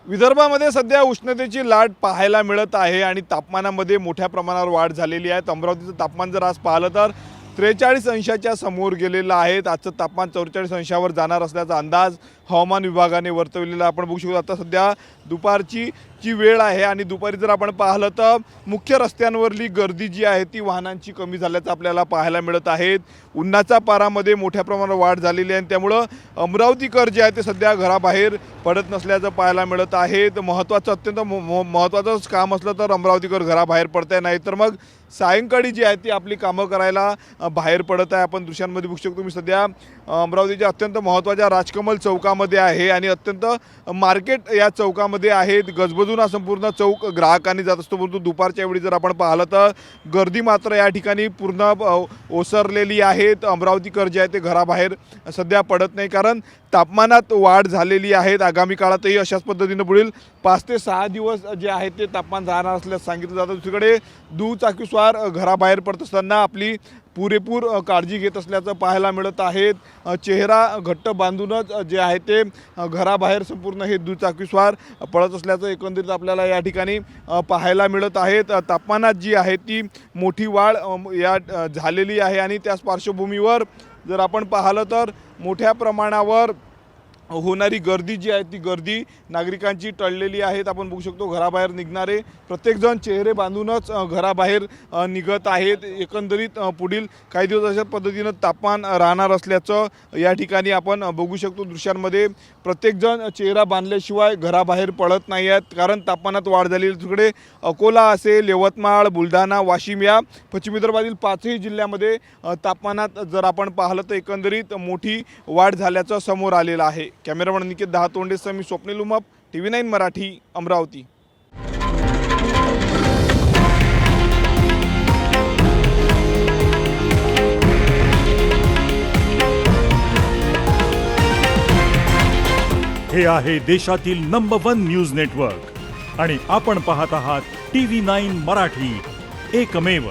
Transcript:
विदर्भामध्ये सध्या उष्णतेची लाट पाहायला मिळत आहे आणि तापमानामध्ये मोठ्या प्रमाणावर वाढ झालेली आहे। अमरावतीचं तापमान जर आज पाहिलं तर 43 अंशाच्या समोर गेलेलं आहे। आजचं तापमान 44 अंशावर जाणार असल्याचा अंदाज हवामान विभागाने वर्तवलेला आपण बघू शकतो। आता सध्या दुपारची वेळ आहे आणि दुपारी जर आपण पाहिलं तर मुख्य रस्त्यांवरली गर्दी जी आहे ती वाहनांची कमी झाल्याचं आपल्याला पाहायला मिळत आहे। उन्हाचा पारामध्ये मोठ्या प्रमाणावर वाढ झालेली आहे त्यामुळे अमरावतीकर जे आहे ते सध्या घराबाहेर पडत नसल्याचं पाहायला मिळत आहे। महत्त्वाचं अत्यंत महत्त्वाचं काम असलं तर अमरावतीकर घराबाहेर पडताय, नाही तर मग सायंकाळी जी आहे ती आपली कामं करायला बाहेर पडत आहे। आपण दृश्यांमध्ये बघू शकतो मी सध्या अमरावतीच्या अत्यंत महत्त्वाच्या राजकमल चौकामध्ये आहे आणि अत्यंत मार्केट या चौकामध्ये आहे। गजबजून हा संपूर्ण चौक ग्राहकांनी जात असतो, परंतु दुपारच्या वेळी जर आपण पाहिलं तर गर्दी मात्र या ठिकाणी पूर्ण ओसरलेली आहे। अमरावतीकर जे आहे ते घराबाहेर सध्या पडत नाही, कारण तापमानात वाढ झालेली आहे। आगामी काळातही अशाच पद्धतीने पुढील 5 ते 6 दिवस जे आहे ते तापमान राहणार असल्याचं सांगितलं जातं। दुसरीकडे दुचाकीस्वार घराबाहेर पडत असताना आपली पुरेपूर काळजी घेत असल्याचं पाहायला मिळत आहे। चेहरा घट्ट बांधूनच जे आहे ते घराबाहेर संपूर्ण हे दुचाकीस्वार पडत असल्याचं एकंदरीत आपल्याला या ठिकाणी पाहायला मिळत आहे। तापमानात जी आहे ती मोठी वाढ या झालेली आहे आणि त्याच पार्श्वभूमीवर जर आपण पाहिलं तर मोठ्या प्रमाणावर होणारी गर्दी जी आहे ती गर्दी नागरिकांची टळलेली आहे। आपण बघू शकतो घराबाहेर निघणारे प्रत्येकजण चेहरे बांधूनच घराबाहेर निघत आहेत। एकंदरीत पुढील काही दिवस अशा पद्धतीनं तापमान राहणार असल्याचं या ठिकाणी आपण बघू शकतो दृश्यांमध्ये। प्रत्येकजण चेहरा बांधल्याशिवाय घराबाहेर पडत नाही आहेत, कारण तापमानात वाढ झालेली। तिकडे अकोला असेल, यवतमाळ, बुलढाणा, वाशिम या पश्चिम विदर्भातील 5ही जिल्ह्यामध्ये तापमानात जर आपण पाहिलं तर एकंदरीत मोठी वाढ झाल्याचं समोर आलेलं आहे। कॅमेरामन निकेत दहातोंडेसह मी स्वप्नील उमप, TV9 मराठी, अमरावती। हे आहे देशातील नंबर 1 न्यूज नेटवर्क आणि आपण पाहत आहात TV9 मराठी, एकमेव।